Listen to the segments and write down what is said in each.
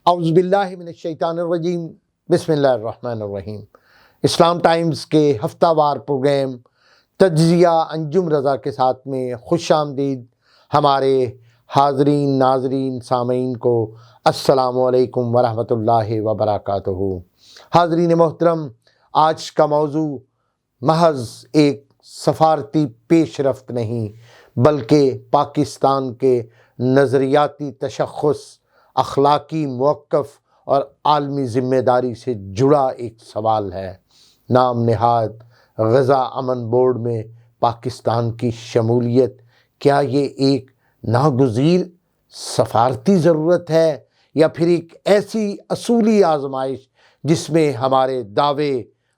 اعوذ باللہ من الشیطان الرجیم، بسم اللہ الرحمن الرحیم۔ اسلام ٹائمز کے ہفتہ وار پروگرام تجزیہ انجم رضا کے ساتھ میں خوش آمدید ہمارے حاضرین، ناظرین، سامعین کو السلام علیکم ورحمۃ اللہ وبرکاتہ۔ حاضرین محترم، آج کا موضوع محض ایک سفارتی پیش رفت نہیں بلکہ پاکستان کے نظریاتی تشخص، اخلاقی موقف اور عالمی ذمہ داری سے جڑا ایک سوال ہے۔ نام نہاد غزہ امن بورڈ میں پاکستان کی شمولیت، کیا یہ ایک ناگزیر سفارتی ضرورت ہے یا پھر ایک ایسی اصولی آزمائش جس میں ہمارے دعوے،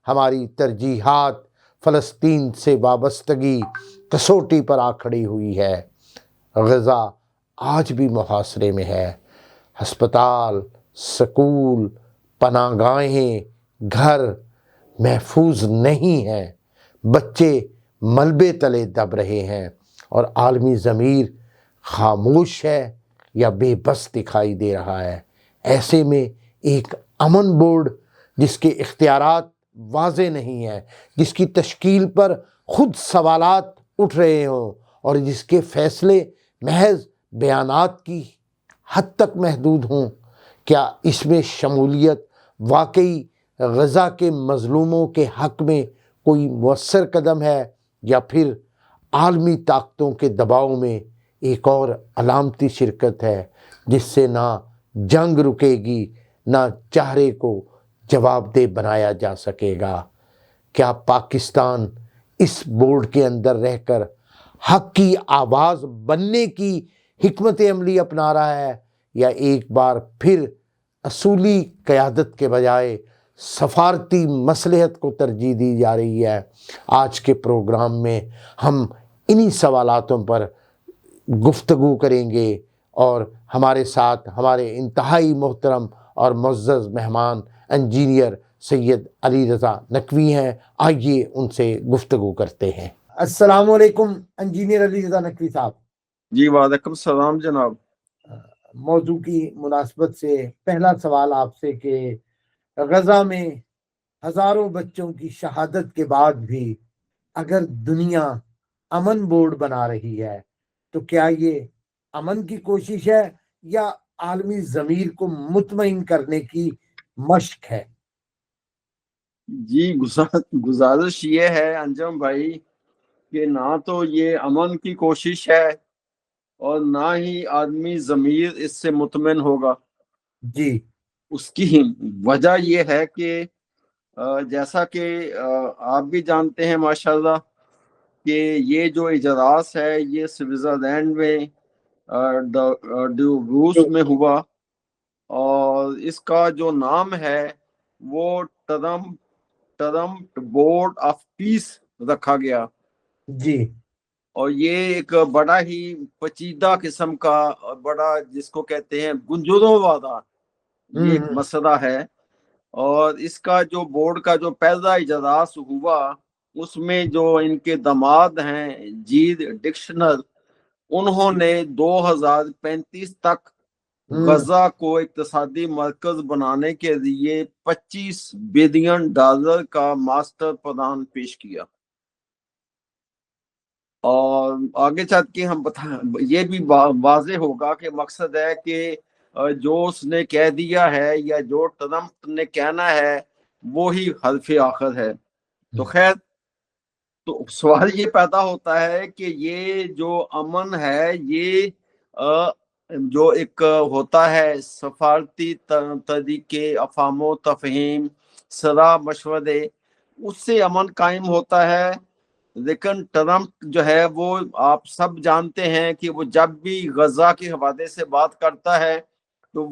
ہماری ترجیحات فلسطین سے وابستگی کسوٹی پر آ کھڑی ہوئی ہے؟ غزہ آج بھی محاصرے میں ہے۔ ہسپتال، سکول، پناہ گاہیں، گھر محفوظ نہیں ہیں، بچے ملبے تلے دب رہے ہیں اور عالمی ضمیر خاموش ہے یا بے بس دکھائی دے رہا ہے۔ ایسے میں ایک امن بورڈ جس کے اختیارات واضح نہیں ہیں، جس کی تشکیل پر خود سوالات اٹھ رہے ہوں اور جس کے فیصلے محض بیانات کی حد تک محدود ہوں، کیا اس میں شمولیت واقعی غزہ کے مظلوموں کے حق میں کوئی مؤثر قدم ہے یا پھر عالمی طاقتوں کے دباؤ میں ایک اور علامتی شرکت ہے جس سے نہ جنگ رکے گی، نہ چہرے کو جواب دہ بنایا جا سکے گا؟ کیا پاکستان اس بورڈ کے اندر رہ کر حق کی آواز بننے کی حکمت عملی اپنا رہا ہے یا ایک بار پھر اصولی قیادت کے بجائے سفارتی مصلحت کو ترجیح دی جا رہی ہے؟ آج کے پروگرام میں ہم انہی سوالاتوں پر گفتگو کریں گے اور ہمارے ساتھ ہمارے انتہائی محترم اور معزز مہمان انجینئر سید علی رضا نقوی ہیں۔ آئیے ان سے گفتگو کرتے ہیں۔ السلام علیکم انجینئر علی رضا نقوی صاحب۔ جی وعلیکم السلام جناب۔ موضوع کی مناسبت سے پہلا سوال آپ سے کہ غزہ میں ہزاروں بچوں کی شہادت کے بعد بھی اگر دنیا امن بورڈ بنا رہی ہے تو کیا یہ امن کی کوشش ہے یا عالمی ضمیر کو مطمئن کرنے کی مشق ہے؟ جی گزارش یہ ہے انجم بھائی کہ نہ تو یہ امن کی کوشش ہے اور نہ ہی آدمی ضمیر اس سے مطمئن ہوگا۔ جی، اس کی وجہ یہ ہے کہ جیسا کہ آپ بھی جانتے ہیں ماشاءاللہ کہ یہ جو اجلاس ہے یہ سوئٹزرلینڈ میں روس میں ہوا اور اس کا جو نام ہے وہ ٹرمپ بورڈ آف پیس رکھا گیا۔ جی، اور یہ ایک بڑا ہی پیچیدہ قسم کا بڑا جس کو کہتے ہیں گنجروں والا یہ ایک مسئلہ ہے۔ اور اس کا جو بورڈ کا جو پہلا اجلاس ہوا اس میں جو ان کے داماد ہیں جید ڈکشنر، انہوں نے 2035 تک غزہ کو اقتصادی مرکز بنانے کے لیے $25 بلین کا ماسٹر پلان پیش کیا۔ اور آگے چل کے ہم یہ بھی واضح ہوگا کہ مقصد ہے کہ جو اس نے کہہ دیا ہے یا جو ٹرمپ نے کہنا ہے وہی حرف آخر ہے۔ تو خیر، تو سوال یہ پیدا ہوتا ہے کہ یہ جو امن ہے یہ جو ایک ہوتا ہے سفارتی طریقے، افہام و تفہیم، صلاح مشورے، اس سے امن قائم ہوتا ہے۔ لیکن ٹرمپ جو ہے وہ آپ سب جانتے ہیں کہ وہ جب بھی غزہ کے حوالے سے بات کرتا ہے تو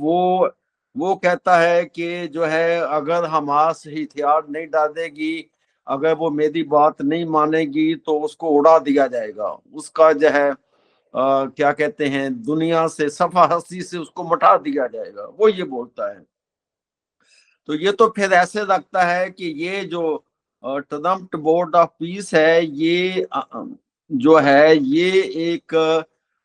وہ کہتا ہے کہ جو ہے اگر حماس ہتھیار نہیں ڈالے گی، اگر وہ میری بات نہیں مانے گی تو اس کو اڑا دیا جائے گا، اس کا جو ہے کیا کہتے ہیں دنیا سے صفحہ ہستی سے اس کو مٹا دیا جائے گا، وہ یہ بولتا ہے۔ تو یہ تو پھر ایسے لگتا ہے کہ یہ جو ٹرمپ بورڈ آف پیس ہے یہ جو ہے یہ ایک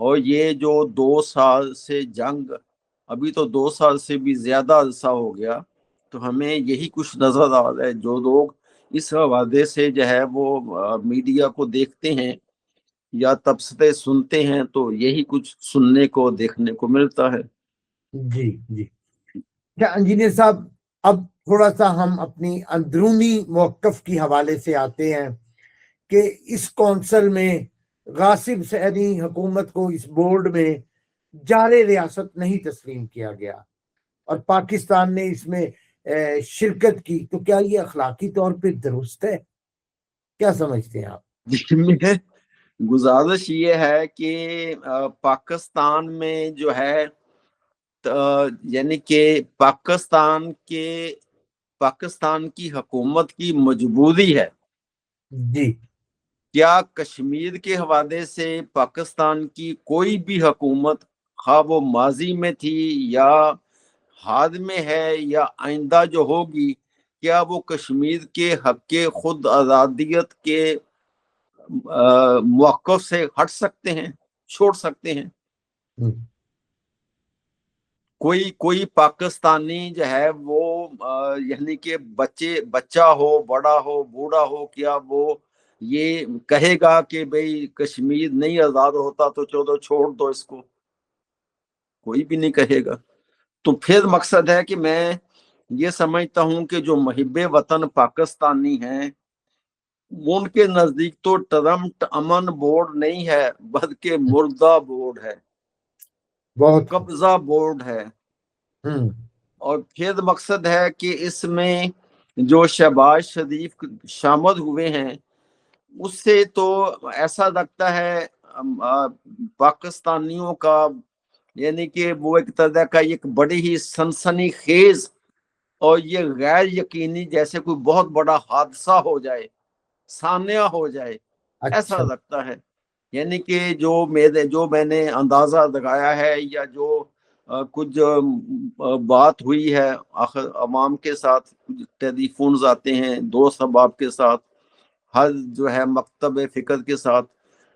اور یہ جو 2 سال سے جنگ، ابھی تو 2 سال سے بھی زیادہ عرصہ ہو گیا، تو ہمیں یہی کچھ نظر آ رہا ہے. جو لوگ اس حوالے سے جو ہے وہ میڈیا کو دیکھتے ہیں یا تبصرے سنتے ہیں، تو یہی کچھ سننے کو دیکھنے کو ملتا ہے. جی جی. کیا انجینئر صاحب، اب تھوڑا سا ہم اپنی اندرونی موقف کی حوالے سے آتے ہیں کہ اس کونسل میں غاصب سعودی حکومت کو اس بورڈ میں جار ریاست نہیں تسلیم کیا گیا اور پاکستان نے اس میں شرکت کی، تو کیا یہ اخلاقی طور پہ درست ہے؟ کیا سمجھتے ہیں آپ؟ میں گزارش یہ ہے کہ پاکستان میں جو ہے یعنی کہ پاکستان کی حکومت کی مجبوری ہے. جی. کیا کشمیر کے حوالے سے پاکستان کی کوئی بھی حکومت، خواہ وہ ماضی میں تھی یا حال میں ہے یا آئندہ جو ہوگی، کیا وہ کشمیر کے حق کے خود آزادیت کے موقف سے ہٹ سکتے ہیں، چھوڑ سکتے ہیں؟ کوئی پاکستانی جو ہے وہ یعنی کہ بچہ ہو، بڑا ہو، بوڑھا ہو، کیا وہ یہ کہے گا کہ بھئی کشمیر نہیں آزاد ہوتا تو چلو چھوڑ دو اس کو؟ کوئی بھی نہیں کہے گا. تو پھر مقصد ہے کہ میں یہ سمجھتا ہوں کہ جو محب وطن پاکستانی ہیں، ان کے نزدیک تو ٹرمپ امن بورڈ نہیں ہے بلکہ مردہ بورڈ ہے، بہت قبضہ بورڈ ہے. اور پھر مقصد ہے کہ اس میں جو شہباز شریف شامل ہوئے ہیں، اس سے تو ایسا لگتا ہے پاکستانیوں کا، یعنی کہ وہ ایک طرح کا ایک بڑی ہی سنسنی خیز اور یہ غیر یقینی جیسے کوئی بہت بڑا حادثہ ہو جائے، سانحہ ہو جائے، ایسا لگتا ہے. یعنی کہ جو میں نے اندازہ لگایا ہے یا جو کچھ بات ہوئی ہے آخر عوام کے ساتھ، ٹیلی فونز آتے ہیں دوست احباب کے ساتھ، ہر جو ہے مکتب فکر کے ساتھ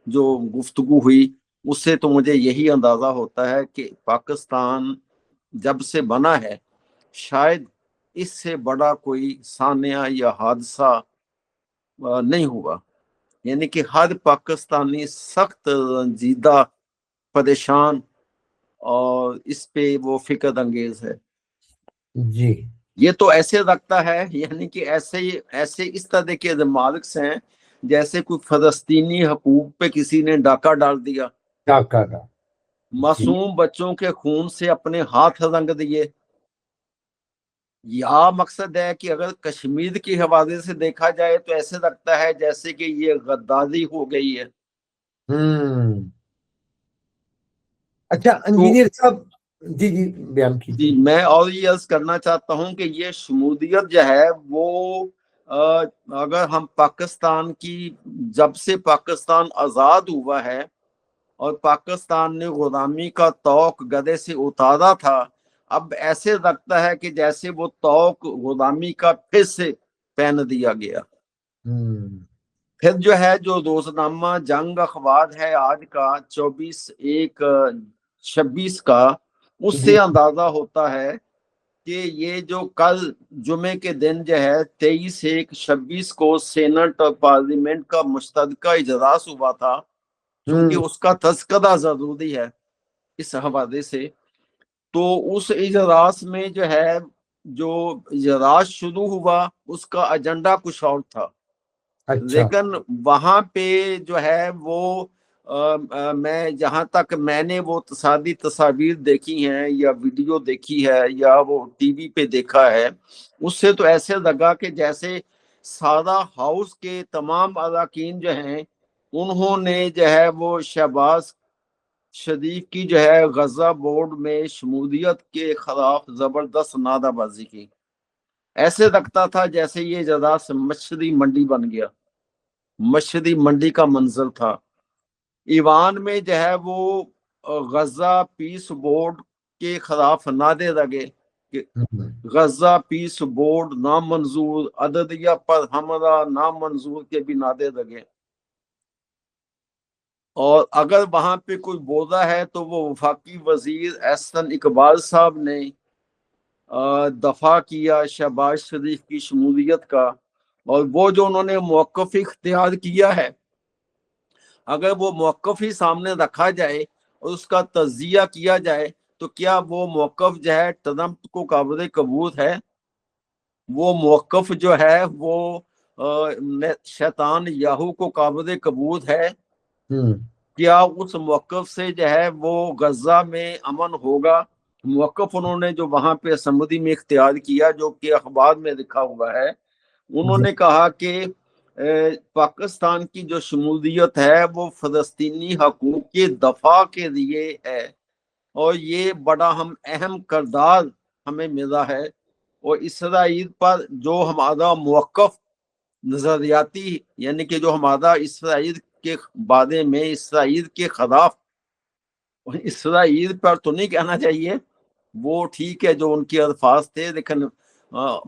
جو گفتگو ہوئی، اس سے تو مجھے یہی اندازہ ہوتا ہے کہ پاکستان جب سے بنا ہے شاید اس سے بڑا کوئی سانحہ یا حادثہ نہیں ہوا. یعنی کہ ہر پاکستانی سخت رنجیدہ، پریشان اور اس پہ وہ فکر انگیز ہے. جی. یہ تو ایسے لگتا ہے یعنی کہ ایسے اس طرح کے ریمارکس ہیں جیسے کوئی فلسطینی حقوق پہ کسی نے ڈاکہ ڈال دیا، معصوم بچوں کے خون سے اپنے ہاتھ رنگ دیے. یا مقصد ہے کہ اگر کشمیر کے حوالے سے دیکھا جائے تو ایسے لگتا ہے جیسے کہ یہ غداری ہو گئی ہے. اچھا انجینئر صاحب، جی جی بیان کیجیے. جی، میں اور یہ عرض کرنا چاہتا ہوں کہ یہ شمولیت جو ہے وہ اگر ہم پاکستان کی، جب سے پاکستان آزاد ہوا ہے اور پاکستان نے غلامی کا طوق گدے سے اتارا تھا، اب ایسے لگتا ہے کہ جیسے وہ طوق غلامی کا پھر سے پہن دیا گیا. پھر جو ہے جو روزنامہ جنگ اخبار ہے آج کا 24/1/26 کا، اس سے اندازہ ہوتا ہے کہ یہ جو کل جمعے کے دن جو ہے 23/1/26 کو سینٹ اور پارلیمنٹ کا مشترکہ اجلاس ہوا تھا، چونکہ اس کا تذکرہ ضروری ہے اس حوالے سے. تو اس اجلاس میں جو ہے جو اجلاس شروع ہوا اس کا ایجنڈا کچھ اور تھا، لیکن وہاں پہ جو ہے وہ میں جہاں تک میں نے وہ تصاویر دیکھی ہیں یا ویڈیو دیکھی ہے یا وہ ٹی وی پہ دیکھا ہے، اس سے تو ایسے لگا کہ جیسے سارا ہاؤس کے تمام اراکین جو ہیں انہوں نے جو ہے وہ شہباز شریف کی جو ہے غزہ بورڈ میں شمولیت کے خلاف زبردست نعرہ بازی کی. ایسے لگتا تھا جیسے یہ اجلاس مچھلی منڈی بن گیا، مچھلی منڈی کا منظر تھا. ایوان میں جو ہے وہ غزہ پیس بورڈ کے خلاف نعرے لگے کہ غزہ پیس بورڈ نامنظور، عددیہ پر حملہ نامنظور کے بھی نعرے لگے. اور اگر وہاں پہ کوئی بولا ہے تو وہ وفاقی وزیر احسن اقبال صاحب نے دفاع کیا شہباز شریف کی شمولیت کا، اور وہ جو انہوں نے موقف اختیار کیا ہے، اگر وہ موقف ہی سامنے رکھا جائے اور اس کا تجزیہ کیا جائے تو کیا وہ موقف جو ہے ٹرمپ کو قابل قبول ہے؟ وہ موقف جو ہے وہ شیطان یاہو کو قابل قبول ہے؟ کیا اس موقف سے جو ہے وہ غزہ میں امن ہوگا؟ موقف انہوں نے جو وہاں پہ اسمبلی میں اختیار کیا، جو کہ اخبار میں لکھا ہوا ہے، انہوں نے کہا کہ پاکستان کی جو شمولیت ہے وہ فلسطینی حقوق کے دفاع کے لیے ہے، اور یہ بڑا اہم کردار ہمیں ملا ہے، اور اسرائیل پر جو ہمارا موقف نظریاتی، یعنی کہ جو ہمارا اسرائیل کے بارے میں اسرائیل کے خلاف، اسرائیل پر تو نہیں کہنا چاہیے، وہ ٹھیک ہے جو ان کے الفاظ تھے، لیکن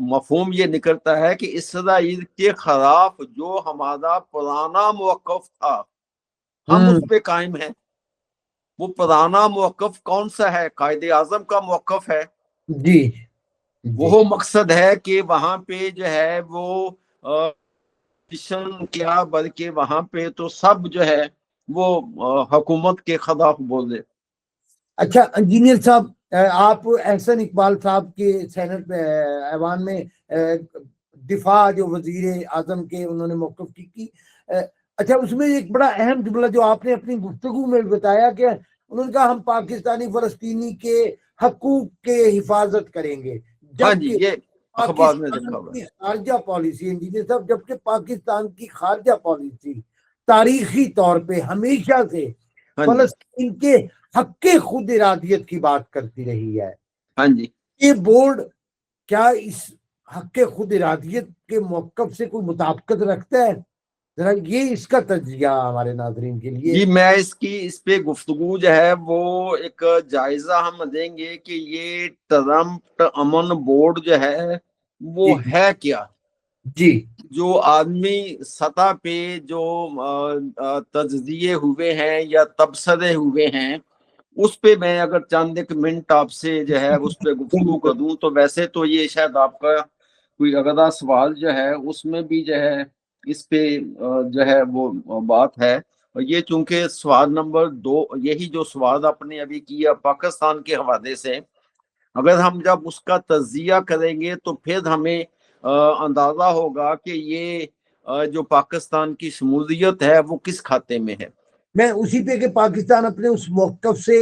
مفہوم یہ نکلتا ہے کہ اسرائیل کے خلاف جو ہمارا پرانا موقف تھا ہم اس پہ قائم ہیں۔ وہ پرانا موقف کون سا ہے؟ قائد اعظم کا موقف ہے۔ جی وہ مقصد ہے کہ وہاں پہ جو ہے وہ کیا، بلکہ وہاں پہ تو سب جو ہے وہ حکومت کے خلاف بولے۔ اچھا انجینئر صاحب، آپ احسن اقبال صاحب کے سینٹ ایوان میں دفاع جو وزیر اعظم کے انہوں نے موقف کی، اچھا اس میں ایک بڑا اہم جملہ جو آپ نے اپنی گفتگو میں بتایا کہ انہوں نے کہا ہم پاکستانی فلسطینی کے حقوق کے حفاظت کریں گے، ہاں جی، جبکہ یہ اخبار میں پاکستان لکھا ہوا کی ہے۔ خارجہ پالیسی، انجینئر صاحب، جبکہ پاکستان کی خارجہ پالیسی تاریخی طور پہ ہمیشہ سے ہاں جی، فلسطین کے حق کے خود ارادیت کی بات کرتی رہی ہے، ہاں جی، یہ بورڈ کیا اس حق کے خود ارادیت کے موقف سے کوئی مطابقت رکھتا ہے؟ ذرا یہ اس کا تجزیہ ہمارے ناظرین کے لیے۔ جی میں اس پہ گفتگو جو ہے وہ ایک جائزہ ہم دیں گے کہ یہ ٹرمپ امن بورڈ جو ہے وہ جی ہے کیا۔ جی جو عالمی سطح پہ جو تجزیے ہوئے ہیں یا تبصرے ہوئے ہیں، اس پہ میں اگر چند ایک منٹ آپ سے جو ہے اس پہ گفتگو کروں تو ویسے تو یہ شاید آپ کا کوئی اگلا سوال جو ہے اس میں بھی جو ہے اس پہ جو ہے وہ بات ہے، اور یہ چونکہ سوال نمبر 2، یہی جو سوال آپ نے ابھی کیا پاکستان کے حوالے سے، اگر ہم جب اس کا تجزیہ کریں گے تو پھر ہمیں اندازہ ہوگا کہ یہ جو پاکستان کی شمولیت ہے وہ کس کھاتے میں ہے۔ میں اسی پہ کہ پاکستان اپنے اس موقف سے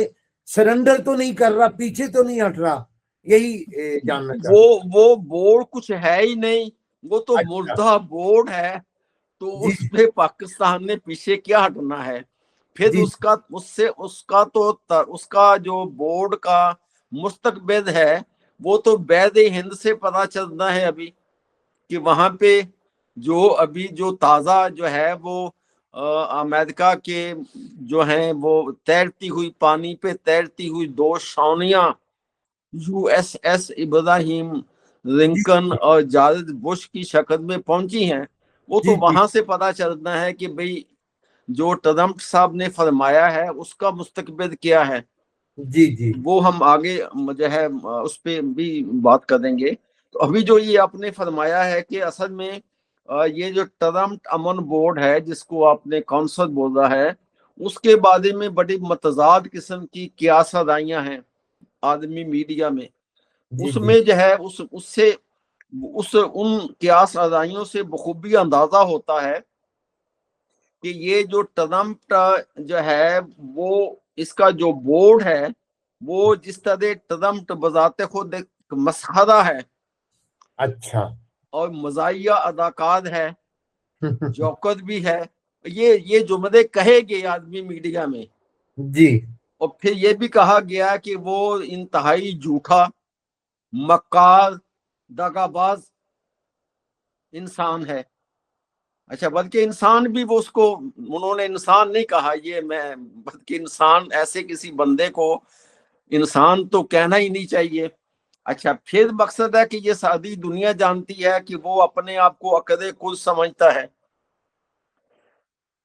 سرنڈر تو نہیں کر رہا، پیچھے تو نہیں ہٹ رہا، یہی جاننا چاہتا وہ بورڈ کچھ ہے ہی نہیں، وہ تو ہوں۔ مردہ بورڈ ہے، تو جی اس پہ پاکستان نے پیچھے کیا ہٹنا ہے؟ پھر جی اس کا جو بورڈ کا مستقبل ہے وہ تو بید ہند سے پتہ چلنا ہے ابھی، کہ وہاں پہ جو تازہ جو ہے وہ امریکہ کے جو ہیں وہ تیرتی ہوئی پانی پہ تیرتی ہوئی 2 چھاؤنیاں USS ابراہیم لنکن اور جارج بش کی شکل میں پہنچی ہیں، وہ جی تو جی وہاں سے پتہ چلنا ہے کہ بھئی جو ٹرمپ صاحب نے فرمایا ہے اس کا مستقبل کیا ہے۔ جی جی وہ ہم آگے جو ہے اس پہ بھی بات کریں گے۔ تو ابھی جو یہ آپ نے فرمایا ہے کہ اصل میں یہ جو ٹرمپ امن بورڈ ہے جس کو آپ نے کونسل بولا ہے، اس کے بارے میں بڑی متضاد قسم کی قیاس آرائیاں ہیں عالمی میڈیا میں۔ جی اس جی میں جو ہے ان قیاس آرائیوں سے بخوبی اندازہ ہوتا ہے کہ یہ جو ٹرمپ جو ہے وہ اس کا جو بورڈ ہے وہ جس طرح ٹرمپ بذات خود ایک مسخرہ ہے اچھا اور مزاحیہ اداکار ہے، جوکر بھی ہے، یہ جملے کہے گے آدمی میڈیا میں، جی اور پھر یہ بھی کہا گیا کہ وہ انتہائی جھوٹا، مکار، دغا باز انسان ہے۔ اچھا، بلکہ انسان بھی وہ انہوں نے انسان نہیں کہا، بلکہ انسان، ایسے کسی بندے کو انسان تو کہنا ہی نہیں چاہیے۔ اچھا، پھر مقصد ہے کہ یہ ساری دنیا جانتی ہے کہ وہ اپنے آپ کو عقل کل سمجھتا ہے،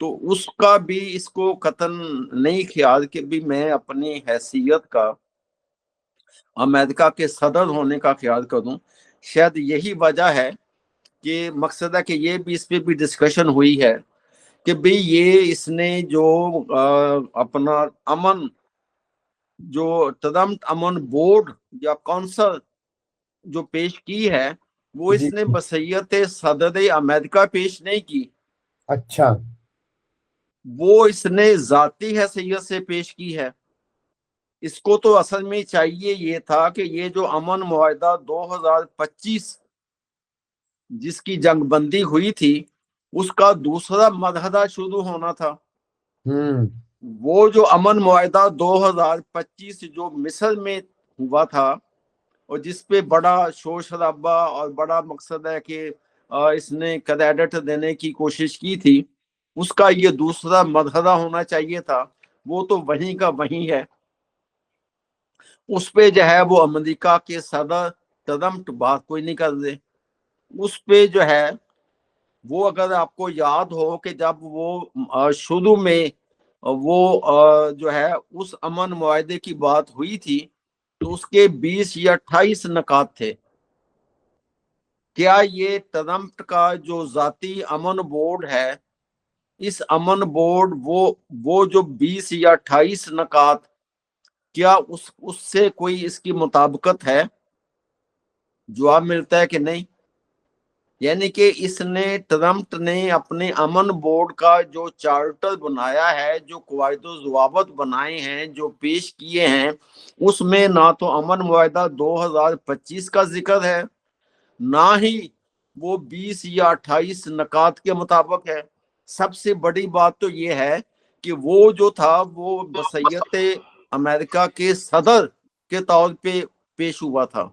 تو اس کا بھی اس کو قطن نہیں خیال کہ بھی میں اپنی حیثیت کا امریکہ کے صدر ہونے کا خیال کروں. شاید یہی وجہ ہے کہ مقصد ہے کہ یہ بھی اس پہ بھی ڈسکشن ہوئی ہے کہ بھئی یہ اس نے جو اپنا امن جو ٹرمپ امن بورڈ یا کونسل جو پیش کی ہے وہ اس نے بصیت صدر امریکہ پیش نہیں کی. اچھا. وہ اس نے ذاتی حیثیت سے پیش کی ہے. اس کو تو اصل میں چاہیے یہ تھا کہ یہ جو امن معاہدہ 2025 جس کی جنگ بندی ہوئی تھی اس کا دوسرا مرحلہ شروع ہونا تھا. وہ جو امن معاہدہ 2025 جو مصر میں ہوا تھا اور جس پہ بڑا شور شرابہ اور بڑا مقصد ہے کہ اس نے کریڈٹ دینے کی کوشش کی تھی، اس کا یہ دوسرا مرحلہ ہونا چاہیے تھا. وہ تو وہیں کا وہیں ہے. اس پہ جو ہے وہ امریکہ کے صدر ٹرمپ بات کوئی نہیں کر دے. اس پہ جو ہے وہ اگر آپ کو یاد ہو کہ جب وہ شروع میں وہ جو ہے اس امن معاہدے کی بات ہوئی تھی تو اس کے 20 یا 28 نکات تھے. کیا یہ ٹرمپ کا جو ذاتی امن بورڈ ہے اس امن بورڈ وہ جو 20 یا 28 نکات کیا اس سے کوئی اس کی مطابقت ہے؟ جواب ملتا ہے کہ نہیں. یعنی کہ اس نے ٹرمپ نے اپنے امن بورڈ کا جو چارٹر بنایا ہے، جو قواعد و ضوابط بنائے ہیں، جو پیش کیے ہیں، اس میں نہ تو امن معاہدہ 2025 کا ذکر ہے نہ ہی وہ 20 یا 28 نکات کے مطابق ہے. سب سے بڑی بات تو یہ ہے کہ وہ جو تھا وہ بصیت امریکہ کے صدر کے طور پہ پیش ہوا تھا.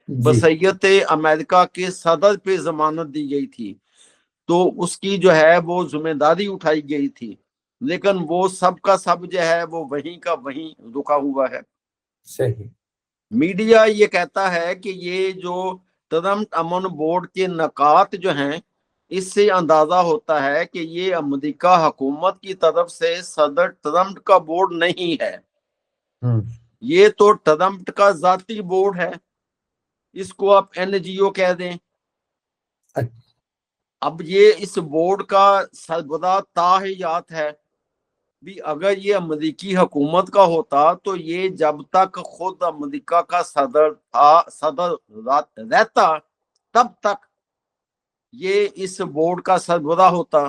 بصیت امریکہ کے صدر پہ ضمانت دی گئی تھی تو اس کی جو ہے وہ ذمہ داری اٹھائی گئی تھی، لیکن وہ سب کا سب جو ہے وہ وہیں کا وہیں رکا ہوا ہے. صحیح. میڈیا یہ کہتا ہے کہ یہ جو ٹرمپ امن بورڈ کے نکات جو ہیں اس سے اندازہ ہوتا ہے کہ یہ امریکہ حکومت کی طرف سے صدر ٹرمپ کا بورڈ نہیں ہے، یہ تو ٹرمپ کا ذاتی بورڈ ہے. اس کو آپ این جی او کہہ دیں. اب یہ اس بورڈ کا سربراہ تاحیات ہے. بھی اگر یہ امریکی حکومت کا ہوتا تو یہ جب تک خود امریکہ کا صدر رہتا تب تک یہ اس بورڈ کا سربراہ ہوتا.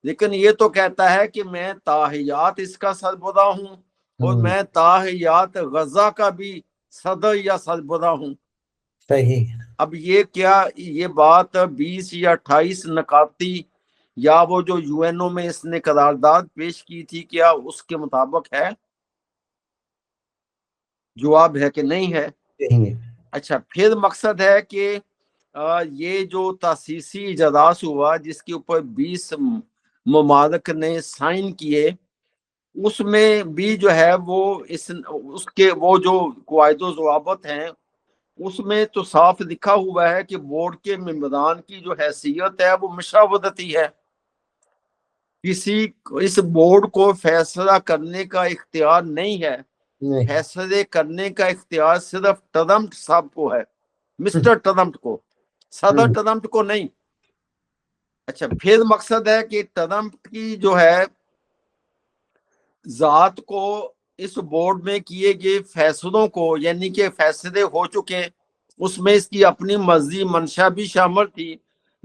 لیکن یہ تو کہتا ہے کہ میں تاحیات اس کا سربراہ ہوں اور میں تاحیات غزہ کا بھی صدر یا سربراہ ہوں. صحیح. اب یہ کیا یہ بات 20 یا 28 نکاتی یا وہ جو یو این او میں اس نے قرارداد پیش کی تھی کیا اس کے مطابق ہے؟ جواب ہے کہ نہیں ہے. اچھا، پھر مقصد ہے کہ یہ جو تاسیسی اجلاس ہوا جس کے اوپر 20 ممالک نے سائن کیے، اس میں بھی جو ہے وہ اس کے وہ جو قواعد و ضوابط ہیں اس میں تو صاف لکھا ہوا ہے کہ بورڈ کے ممبران کی جو حیثیت ہے وہ مشاورتی ہے. اس بورڈ کو فیصلہ کرنے کا اختیار نہیں ہے. فیصلے کرنے کا اختیار صرف ٹرمپ صاحب کو ہے، مسٹر ٹرمپ کو، صدر ٹرمپ کو نہیں. اچھا، پھر مقصد ہے کہ ٹرمپ کی جو ہے ذات کو اس بورڈ میں کیے گئے فیصلوں کو، یعنی کہ فیصلے ہو چکے اس میں اس کی اپنی مرضی منشا بھی شامل تھی،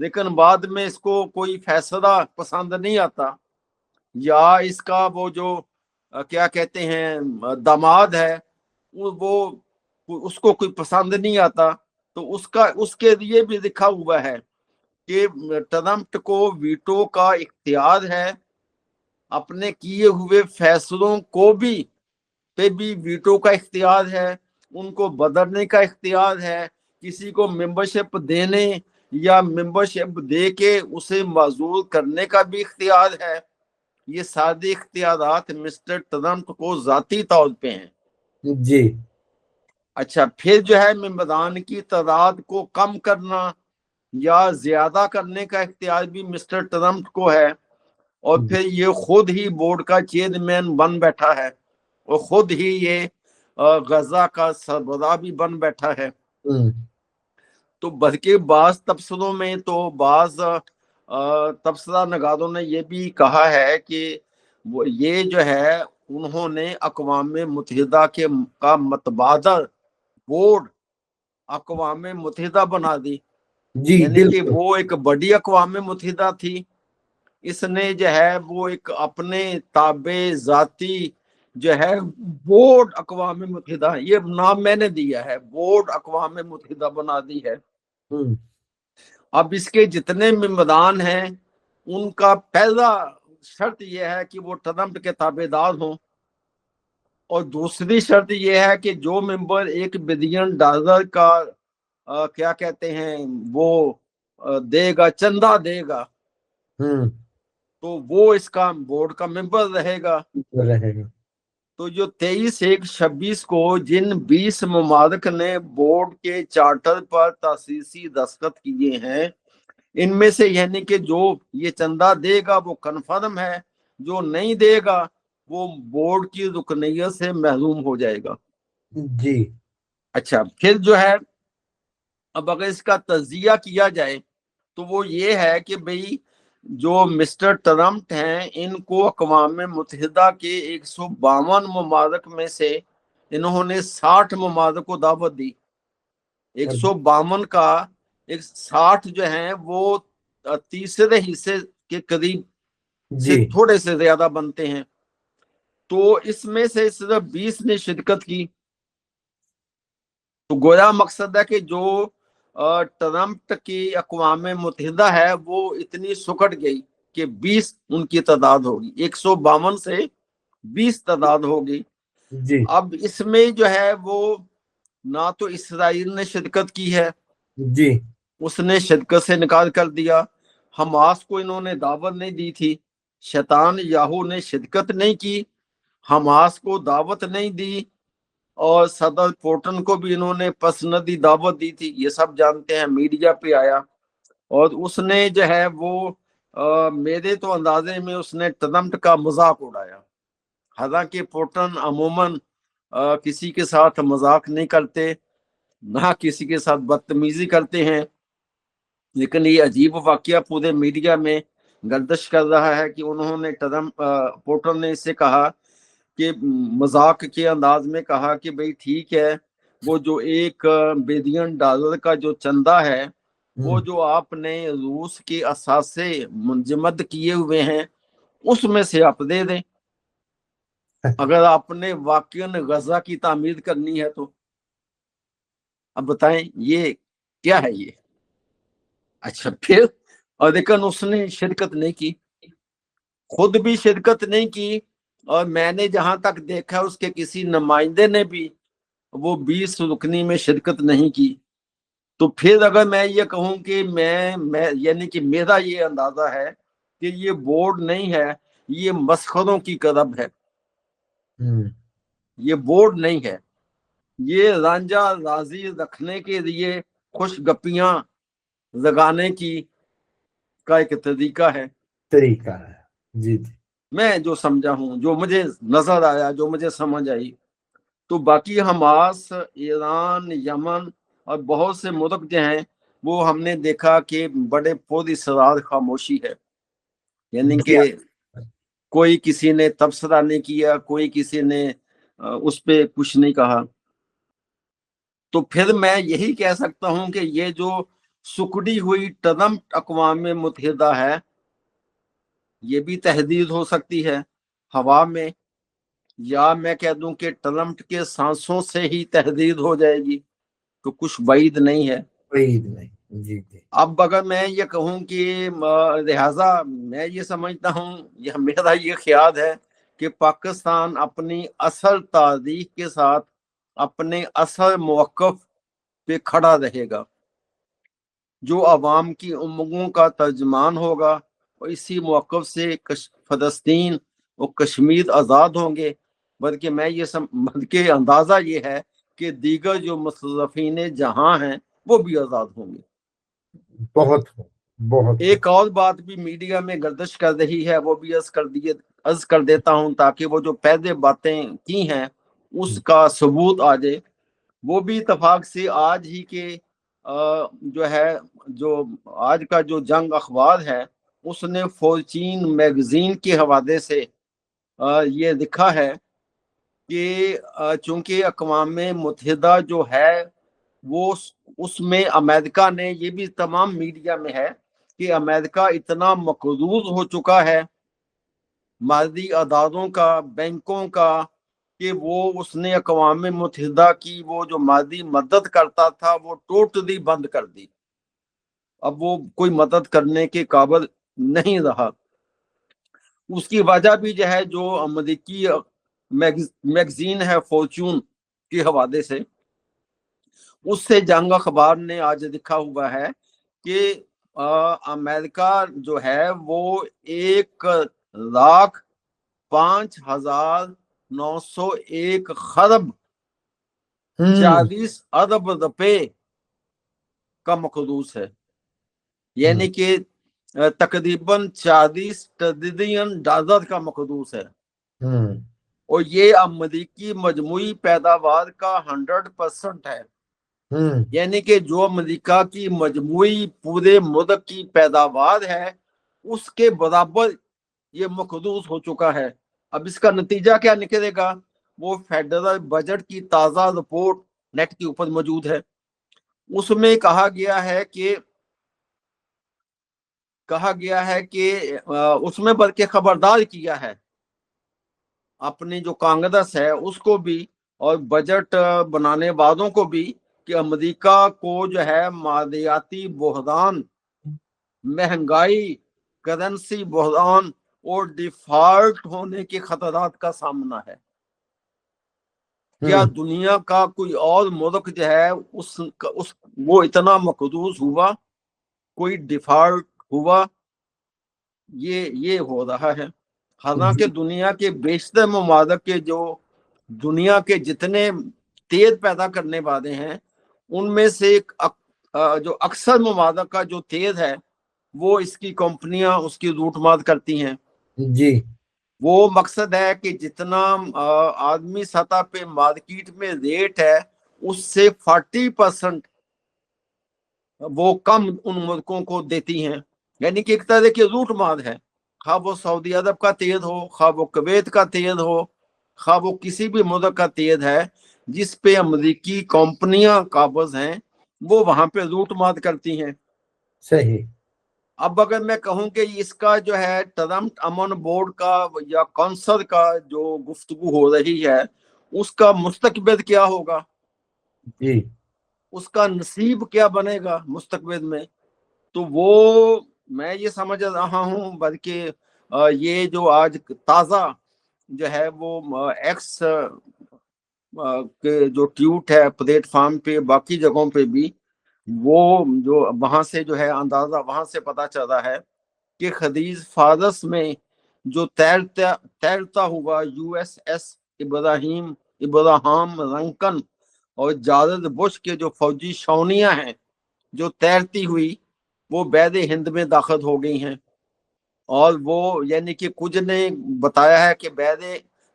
لیکن بعد میں اس کو کوئی فیصلہ پسند نہیں آتا یا اس کا وہ جو کیا کہتے ہیں داماد ہے وہ اس کو کوئی پسند نہیں آتا، تو اس کے لیے بھی لکھا ہوا ہے کہ ٹرمپ کو ویٹو کا اختیار ہے، اپنے کیے ہوئے فیصلوں کو بھی ویٹو کا اختیار ہے، ان کو بدلنے کا اختیار ہے، کسی کو ممبرشپ دینے یا ممبرشپ دے کے اسے معزول کرنے کا بھی اختیار ہے. یہ سارے اختیارات مسٹر ٹرمپ کو ذاتی طور پہ ہیں. جی. اچھا، پھر جو ہے ممبران کی تعداد کو کم کرنا یا زیادہ کرنے کا اختیار بھی مسٹر ٹرمپ کو ہے. اور پھر یہ خود ہی بورڈ کا چیئرمین بن بیٹھا ہے اور خود ہی یہ غزہ کا سربراہ بھی بن بیٹھا ہے. تو بلکہ بعض تبصروں میں تو بعض تبصرہ نگاروں نے یہ بھی کہا ہے کہ یہ جو ہے انہوں نے اقوام متحدہ کا متبادل بورڈ اقوام متحدہ بنا دی. یعنی کہ وہ ایک بڑی اقوام متحدہ تھی، اس نے جو ہے وہ ایک اپنے تابع ذاتی جو ہے بورڈ اقوام متحدہ، یہ نام میں نے دیا ہے، بورڈ اقوام متحدہ بنا دی ہے. اب اس کے جتنے ممبران ہیں ان کا پہلا شرط یہ ہے کہ وہ ٹرمپ کے تابع دار ہوں، اور دوسری شرط یہ ہے کہ جو ممبر $1 بلین کا کیا کہتے ہیں وہ دے گا، چندہ دے گا، تو وہ اس کا بورڈ کا ممبر رہے گا. تو جو 23/1/26 کو جن 20 ممالک نے بورڈ کے چارٹر پر تاسیسی دستخط کیے ہیں، ان میں سے یعنی کہ جو یہ چندہ دے گا وہ کنفرم ہے، جو نہیں دے گا وہ بورڈ کی رکنیت سے محروم ہو جائے گا. جی اچھا، پھر جو ہے اب اگر اس کا تجزیہ کیا جائے تو وہ یہ ہے کہ بھئی جو مسٹر ٹرمپ ہیں ان کو اقوام متحدہ کے 152 ممالک میں سے انہوں نے 60 ممالک کو دعوت دی. 152 کا 60 جو ہیں وہ تیسرے حصے کے قریب سے تھوڑے سے زیادہ بنتے ہیں. تو اس میں سے صرف 20 نے شرکت کی. تو گویا مقصد ہے کہ جو ٹرمپ کی اقوام متحدہ ہے وہ اتنی سکڑ گئی کہ 20 ان کی تعداد ہوگی، 152 سے 20 تعداد ہوگی. اب اس میں جو ہے وہ نہ تو اسرائیل نے شرکت کی ہے، اس نے شرکت سے انکار کر دیا. حماس کو انہوں نے دعوت نہیں دی تھی، شیطان یاہو نے شرکت نہیں کی، حماس کو دعوت نہیں دی، اور صدر پوٹن کو بھی انہوں نے پسندی دعوت دی تھی، یہ سب جانتے ہیں، میڈیا پہ آیا. اور اس نے جو ہے وہ میرے تو اندازے میں اس نے ٹرمپ کا مذاق اڑایا. حالانکہ پوٹن عموماً کسی کے ساتھ مذاق نہیں کرتے، نہ کسی کے ساتھ بدتمیزی کرتے ہیں، لیکن یہ عجیب واقعہ پورے میڈیا میں گردش کر رہا ہے کہ انہوں نے پوٹن نے اس سے کہا کہ مذاق کے انداز میں کہا کہ بھئی ٹھیک ہے، وہ جو $1 بلین کا جو چندہ ہے وہ جو آپ نے روس کے اثاثے منجمد کیے ہوئے ہیں اس میں سے آپ دے دیں، اگر آپ نے واقعاً غزہ کی تعمیر کرنی ہے تو. اب بتائیں یہ کیا ہے یہ؟ اچھا پھر اور لیکن اس نے شرکت نہیں کی، خود بھی شرکت نہیں کی، اور میں نے جہاں تک دیکھا اس کے کسی نمائندے نے بھی وہ 20 رکنی میں شرکت نہیں کی. تو پھر اگر میں یہ کہوں کہ میں یعنی کہ میرا یہ اندازہ ہے کہ یہ بورڈ نہیں ہے، یہ مسخروں کی کلب ہے. یہ بورڈ نہیں ہے، یہ رانجھا راضی رکھنے کے لیے خوش گپیاں لگانے کی کا ایک طریقہ ہے. جی میں جو سمجھا ہوں، جو مجھے نظر آیا، جو مجھے سمجھ آئی. تو باقی حماس، ایران، یمن اور بہت سے ملک جو ہیں وہ ہم نے دیکھا کہ بڑے پراسرار خاموشی ہے. یعنی کہ کوئی کسی نے تبصرہ نہیں کیا، کوئی کسی نے اس پہ کچھ نہیں کہا. تو پھر میں یہی کہہ سکتا ہوں کہ یہ جو سکڑی ہوئی ٹرمپ اقوام متحدہ ہے یہ بھی تحدید ہو سکتی ہے ہوا میں، یا میں کہہ دوں کہ ٹرمپ کے سانسوں سے ہی تحدید ہو جائے گی، تو کچھ بعید نہیں ہے. جی اب اگر میں یہ کہوں کہ لہذا میں یہ سمجھتا ہوں، یہ میرا یہ خیال ہے کہ پاکستان اپنی اصل تاریخ کے ساتھ اپنے اصل موقف پہ کھڑا رہے گا، جو عوام کی امنگوں کا ترجمان ہوگا، اور اسی موقف سے فلسطین اور کشمیر آزاد ہوں گے. بلکہ بلکہ اندازہ یہ ہے کہ دیگر جو مستضعفین جہاں ہیں وہ بھی آزاد ہوں گے. بہت بہت ایک اور بات بھی میڈیا میں گردش کر رہی ہے، وہ بھی عرض کر دیتا ہوں تاکہ وہ جو پہلے باتیں کی ہیں اس کا ثبوت آ جائے۔ وہ بھی اتفاق سے آج ہی کے جو ہے جو آج کا جو جنگ اخبار ہے اس نے فورچین میگزین کے حوالے سے یہ لکھا ہے کہ چونکہ اقوام متحدہ جو ہے وہ اس میں امریکہ نے، یہ بھی تمام میڈیا میں ہے کہ امریکہ اتنا مقروض ہو چکا ہے مالی اداروں کا، بینکوں کا، کہ وہ اس نے اقوام متحدہ کی وہ جو مالی مدد کرتا تھا وہ ٹوٹلی بند کر دی۔ اب وہ کوئی مدد کرنے کے قابل نہیں رہا۔ اس کی وجہ بھی جو ہے جو امریکی میگزین ہے فورچون کے حوالے سے، اس سے جنگ اخبار نے آج لکھا ہوا ہے کہ امریکہ جو ہے وہ 1,05,901 خرب 40 ارب روپے کا مقروض ہے، یعنی کہ تقریباً 40 ٹریلین ڈالر کا مقروض ہے، اور یہ امریکی مجموعی پیداوار کا 100% ہے، یعنی کہ جو امریکہ کی مجموعی پورے ملک کی پیداوار ہے اس کے برابر یہ مقروض ہو چکا ہے۔ اب اس کا نتیجہ کیا نکلے گا؟ وہ فیڈرل بجٹ کی تازہ رپورٹ نیٹ کے اوپر موجود ہے، اس میں کہا گیا ہے کہ اس میں بلکہ خبردار کیا ہے اپنے جو کانگریس ہے اس کو بھی اور بجٹ بنانے والوں کو بھی کہ امریکہ کو جو ہے مالیاتی بحران، مہنگائی، کرنسی بحران اور ڈیفالٹ ہونے کے خطرات کا سامنا ہے۔ کیا دنیا کا کوئی اور ملک جو ہے وہ اتنا مقروض ہوا، کوئی ڈیفالٹ ہوا؟ یہ ہو رہا ہے۔ حالانکہ دنیا کے بیشتر ممالک کے جو دنیا کے جتنے تیل پیدا کرنے والے ہیں ان میں سے جو اکثر ممالک کا جو تیل ہے وہ اس کی کمپنیاں اس کی لوٹ مار کرتی ہیں۔ جی، وہ مقصد ہے کہ جتنا عالمی سطح پہ مارکیٹ میں ریٹ ہے اس سے 40% وہ کم ان ملکوں کو دیتی ہیں، یعنی کہ ایک طرح کی لوٹ مار ہے، خواہ وہ سعودی عرب کا تیل ہو، خواہ وہ کویت کا تیل ہو، خواہ وہ کسی بھی ملک کا تیل ہے جس پہ امریکی کمپنیاں قابض ہیں، وہ وہاں پہ لوٹ مار کرتی ہیں۔ صحیح۔ اب اگر میں کہوں کہ اس کا جو ہے ٹرمپ امن بورڈ کا یا کونسل کا جو گفتگو ہو رہی ہے اس کا مستقبل کیا ہوگا، جی، اس کا نصیب کیا بنے گا مستقبل میں، تو وہ میں یہ سمجھ رہا ہوں بلکہ یہ جو آج تازہ جو ہے وہ ایکس کے جو ٹویٹ ہے پلیٹ فارم پہ باقی جگہوں پہ بھی، وہ جو وہاں سے جو ہے اندازہ وہاں سے پتا چلا ہے کہ خلیج فارس میں جو تیرتا ہوا USS ابراہام لنکن اور جارج بش کے جو فوجی چھاؤنیاں ہیں جو تیرتی ہوئی وہ بحر ہند میں داخل ہو گئی ہیں، اور وہ یعنی کہ کچھ نے بتایا ہے کہ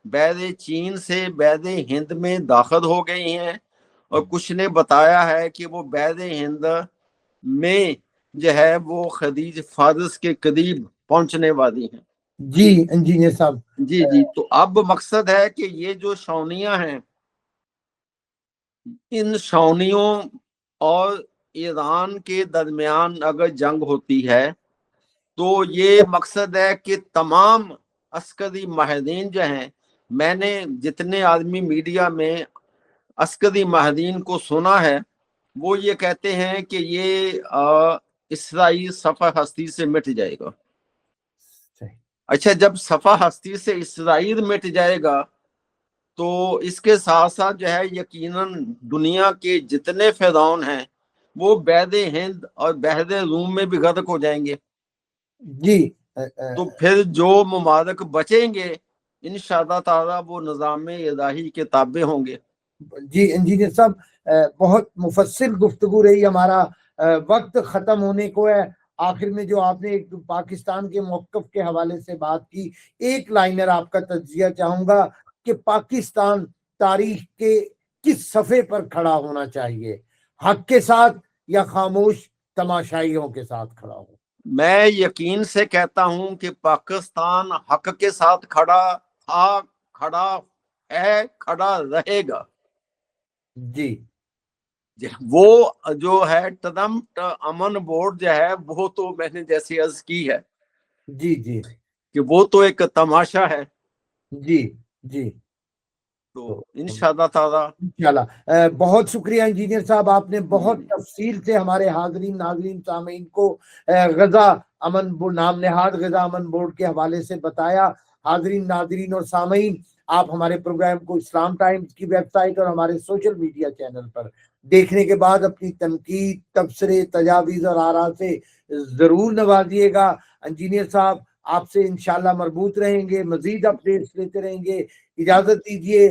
بحر چین سے بحر ہند میں داخل ہو گئی ہیں، اور کچھ نے بتایا ہے کہ وہ بحر ہند میں جو ہے وہ خلیج فارس کے قریب پہنچنے والی ہیں۔ جی انجینئر صاحب، جی تو اب مقصد ہے کہ یہ جو چھاؤنیاں ہیں ان چھاؤنیوں اور ایران کے درمیان اگر جنگ ہوتی ہے تو یہ مقصد ہے کہ تمام عسکری ماہرین جو ہیں، میں نے جتنے عالمی میڈیا میں عسکری ماہرین کو سنا ہے وہ یہ کہتے ہیں کہ یہ اسرائیل صفحہ ہستی سے مٹ جائے گا۔ اچھا، جب صفحہ ہستی سے اسرائیل مٹ جائے گا تو اس کے ساتھ ساتھ جو ہے یقیناً دنیا کے جتنے فرعون ہیں وہ بحر ہند اور بحر روم میں بھی غرق ہو جائیں گے۔ جی، تو پھر جو ممالک بچیں گے انشاءاللہ تعالی وہ نظام الہی کے تابع ہوں گے۔ جی انجینئر صاحب، بہت مفصل گفتگو رہی، ہمارا وقت ختم ہونے کو ہے، آخر میں جو آپ نے ایک پاکستان کے موقف کے حوالے سے بات کی، ایک لائنر آپ کا تجزیہ چاہوں گا کہ پاکستان تاریخ کے کس صفحے پر کھڑا ہونا چاہیے، حق کے ساتھ یا خاموش تماشائیوں کے ساتھ کھڑا ہو؟ میں یقین سے کہتا ہوں کہ پاکستان حق کے ساتھ کھڑا تھا، کھڑا ہے، کھڑا رہے گا۔ جی وہ جو ہے ٹرمپ امن بورڈ جو ہے وہ تو میں نے جیسی عرض کی ہے جی جی کہ وہ تو ایک تماشا ہے۔ جی جی تو انشاءاللہ تعالی انشاءاللہ بہت شکریہ انجینئر صاحب، آپ نے بہت تفصیل سے ہمارے حاضرین ناظرین سامعین کو غزہ امن بورڈ، نام نہاد غزہ امن بورڈ کے حوالے سے بتایا۔ حاضرین ناظرین اور سامعین، آپ ہمارے پروگرام کو اسلام ٹائمز کی ویب سائٹ اور ہمارے سوشل میڈیا چینل پر دیکھنے کے بعد اپنی تنقید، تبصرے، تجاویز اور آراء سے ضرور نوازیے گا۔ انجینئر صاحب آپ سے انشاءاللہ مربوط رہیں گے، مزید اپڈیٹس لیتے رہیں گے۔ اجازت دیجیے۔